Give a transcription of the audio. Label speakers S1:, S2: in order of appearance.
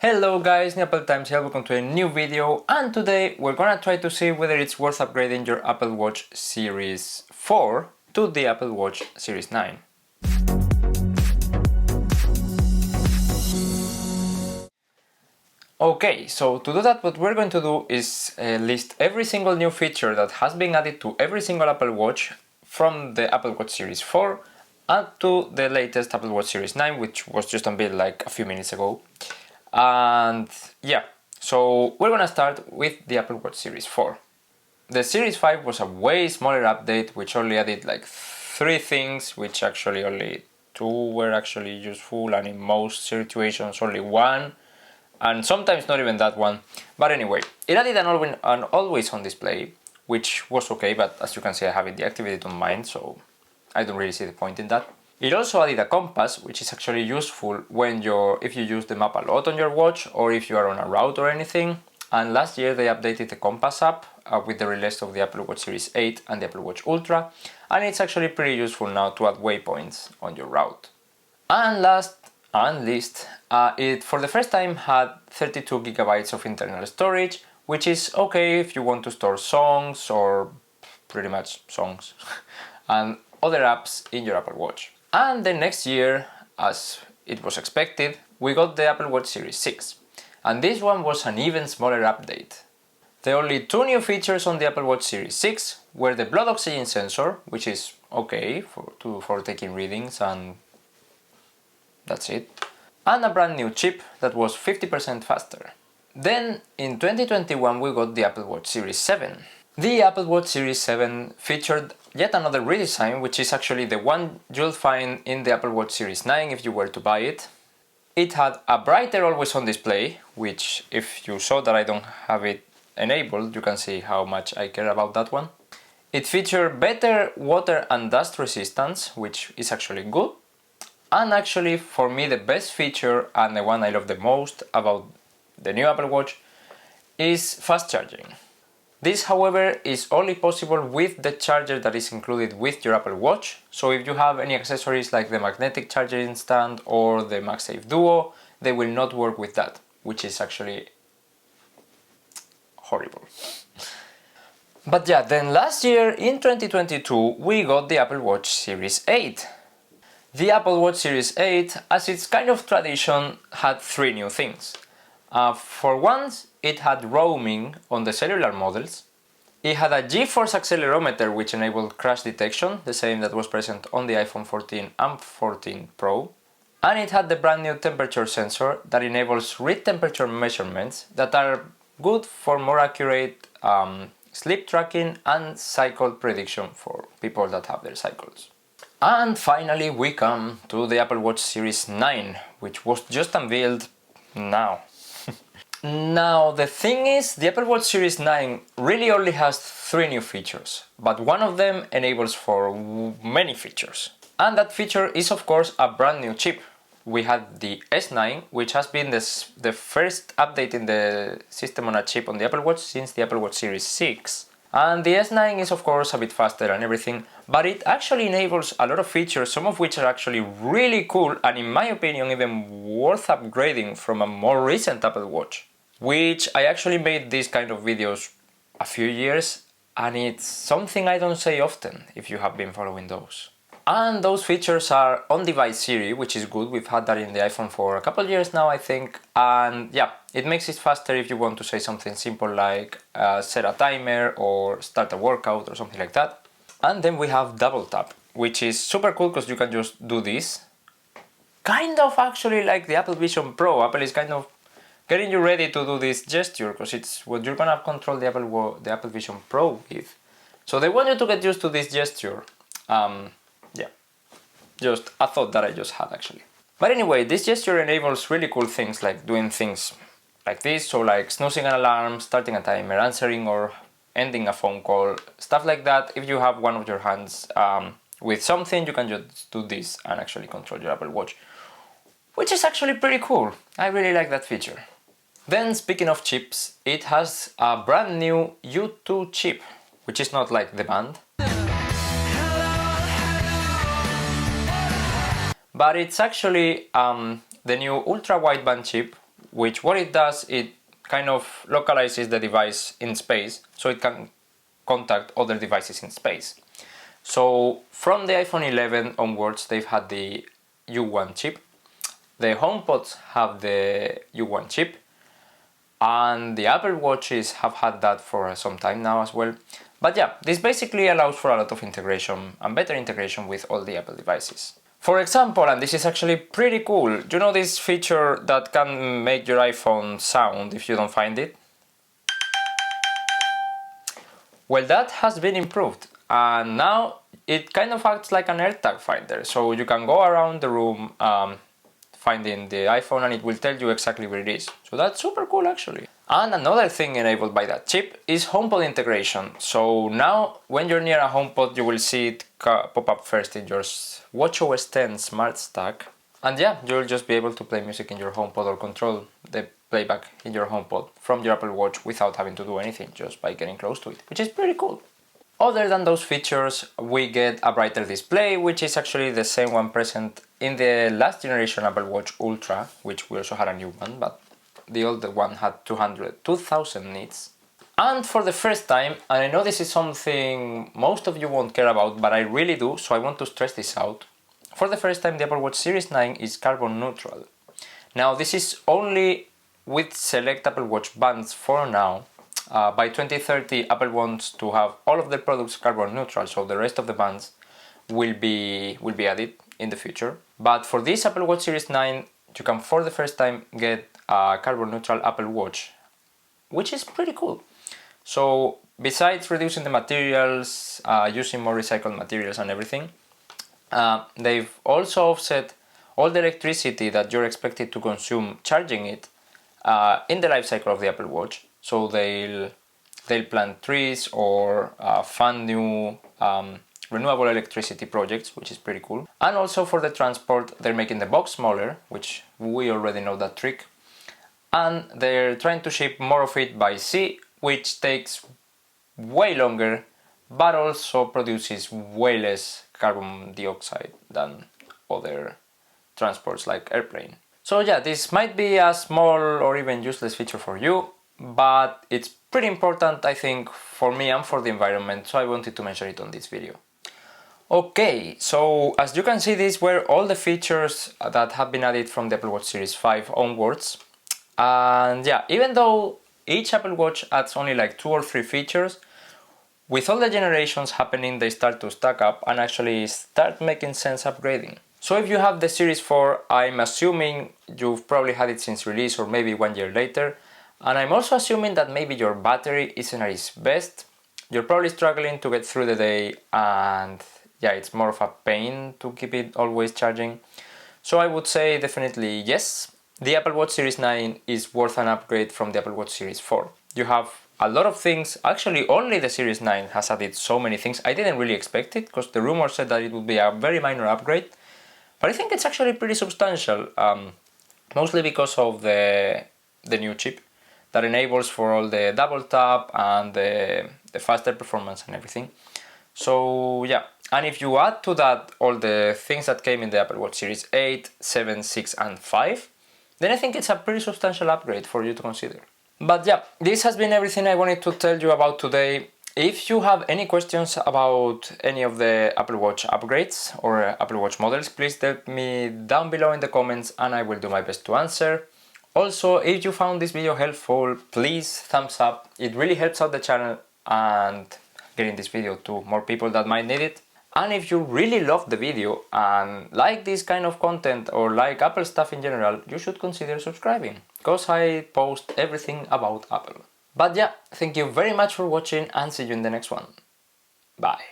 S1: Hello guys, Apple Times here, welcome to a new video, and today we're gonna try to see whether it's worth upgrading your Apple Watch Series 4 to the Apple Watch Series 9. Okay, so to do that what we're going to do is list every single new feature that has been added to every single Apple Watch from the Apple Watch Series 4 up to the latest Apple Watch Series 9, which was just unveiled like a few minutes ago. And yeah, so we're gonna start with the Apple Watch Series 4. The Series 5 was a way smaller update which only added like 3 things, which actually only 2 were actually useful, and in most situations only 1, and sometimes not even that one. But anyway, it added an always on display, which was okay, but as you can see I have it deactivated on mine, so I don't really see the point in that. It also added a compass, which is actually useful when if you use the map a lot on your watch or if you are on a route or anything. And last year they updated the compass app with the release of the Apple Watch Series 8 and the Apple Watch Ultra, and it's actually pretty useful now to add waypoints on your route. And last and least, it for the first time had 32 GB of internal storage, which is okay if you want to store songs or pretty much songs and other apps in your Apple Watch. And the next year, as it was expected, we got the Apple Watch Series 6, and this one was an even smaller update. The only 2 new features on the Apple Watch Series 6 were the blood oxygen sensor, which is okay for taking readings, and that's it, and a brand new chip that was 50% faster. Then in 2021 we got the Apple Watch Series 7. The Apple Watch Series 7 featured yet another redesign, which is actually the one you'll find in the Apple Watch Series 9 if you were to buy it. It had a brighter always on display, which if you saw that I don't have it enabled, you can see how much I care about that one. It featured better water and dust resistance, which is actually good. And actually for me the best feature and the one I love the most about the new Apple Watch is fast charging. This, however, is only possible with the charger that is included with your Apple Watch, so if you have any accessories like the magnetic charging stand or the MagSafe Duo, they will not work with that, which is actually horrible. But yeah, then last year in 2022 we got the Apple Watch Series 8. The Apple Watch Series 8, as its kind of tradition, had 3 new things. For once, it had roaming on the cellular models. It had a G-force accelerometer which enabled crash detection, the same that was present on the iPhone 14 and 14 Pro. And it had the brand new temperature sensor that enables read temperature measurements that are good for more accurate sleep tracking and cycle prediction for people that have their cycles. And finally we come to the Apple Watch Series 9, which was just unveiled now. Now the thing is, the Apple Watch Series 9 really only has 3 new features, but one of them enables for many features. And that feature is of course a brand new chip. We had the S9, which has been the first update in the system on a chip on the Apple Watch since the Apple Watch Series 6. And the S9 is of course a bit faster and everything, but it actually enables a lot of features, some of which are actually really cool and in my opinion even worth upgrading from a more recent Apple Watch. Which I actually made these kind of videos a few years, and it's something I don't say often if you have been following those. And those features are on-device Siri, which is good. We've had that in the iPhone for a couple of years now, I think. And yeah, it makes it faster if you want to say something simple like set a timer or start a workout or something like that. And then we have double tap, which is super cool because you can just do this. Kind of actually like the Apple Vision Pro. Apple is kind of getting you ready to do this gesture because it's what you're gonna control the Apple Vision Pro with. So they want you to get used to this gesture. Yeah, just a thought that I just had actually. But anyway, this gesture enables really cool things like doing things like this, so like snoozing an alarm, starting a timer, answering or ending a phone call, stuff like that. If you have one of your hands with something, you can just do this and actually control your Apple Watch, which is actually pretty cool. I really like that feature. Then speaking of chips, it has a brand new U2 chip, which is not like the band. But it's actually the new ultra wideband chip which what it does, it kind of localizes the device in space so it can contact other devices in space. So from the iPhone 11 onwards, they've had the U1 chip. The HomePods have the U1 chip, and the Apple Watches have had that for some time now as well. But yeah, this basically allows for a lot of integration and better integration with all the Apple devices. For example, and this is actually pretty cool, you know this feature that can make your iPhone sound if you don't find it? Well, that has been improved, and now it kind of acts like an AirTag finder, so you can go around the room finding the iPhone and it will tell you exactly where it is. So that's super cool actually. And another thing enabled by that chip is HomePod integration. So now when you're near a HomePod, you will see it pop up first in your watchOS 10 Smart Stack. And yeah, you'll just be able to play music in your HomePod or control the playback in your HomePod from your Apple Watch without having to do anything, just by getting close to it, which is pretty cool. Other than those features, we get a brighter display, which is actually the same one present in the last generation Apple Watch Ultra, which we also had a new one, but the older one had 2000 nits. And for the first time, and I know this is something most of you won't care about, but I really do, so I want to stress this out. For the first time, the Apple Watch Series 9 is carbon neutral. Now, this is only with select Apple Watch bands for now. By 2030, Apple wants to have all of their products carbon neutral, so the rest of the bands will be added in the future. But for this Apple Watch Series 9, you can for the first time get a carbon neutral Apple Watch, which is pretty cool. So besides reducing the materials, using more recycled materials and everything, they've also offset all the electricity that you're expected to consume charging it in the life cycle of the Apple Watch. So they'll plant trees or fund new renewable electricity projects, which is pretty cool. And also for the transport, they're making the box smaller, which we already know that trick. And they're trying to ship more of it by sea, which takes way longer, but also produces way less carbon dioxide than other transports like airplane. So yeah, this might be a small or even useless feature for you, but it's pretty important, I think, for me and for the environment, so I wanted to mention it on this video. Okay, so as you can see, these were all the features that have been added from the Apple Watch Series 5 onwards. And yeah, even though each Apple Watch adds only like 2 or 3 features, with all the generations happening, they start to stack up and actually start making sense upgrading. So if you have the Series 4, I'm assuming you've probably had it since release or maybe 1 year later. And I'm also assuming that maybe your battery isn't at its best. You're probably struggling to get through the day, and yeah, it's more of a pain to keep it always charging. So I would say definitely yes. The Apple Watch Series 9 is worth an upgrade from the Apple Watch Series 4. You have a lot of things. Actually, only the Series 9 has added so many things. I didn't really expect it because the rumor said that it would be a very minor upgrade. But I think it's actually pretty substantial, mostly because of the new chip that enables for all the double tap and the faster performance and everything. So yeah, and if you add to that all the things that came in the Apple Watch Series 8, 7, 6 and 5, then I think it's a pretty substantial upgrade for you to consider. But yeah, this has been everything I wanted to tell you about today. If you have any questions about any of the Apple Watch upgrades or Apple Watch models, please tell me down below in the comments and I will do my best to answer. Also, if you found this video helpful, please thumbs up. It really helps out the channel and getting this video to more people that might need it. And if you really loved the video and like this kind of content or like Apple stuff in general, you should consider subscribing, because I post everything about Apple. But yeah, thank you very much for watching and see you in the next one. Bye.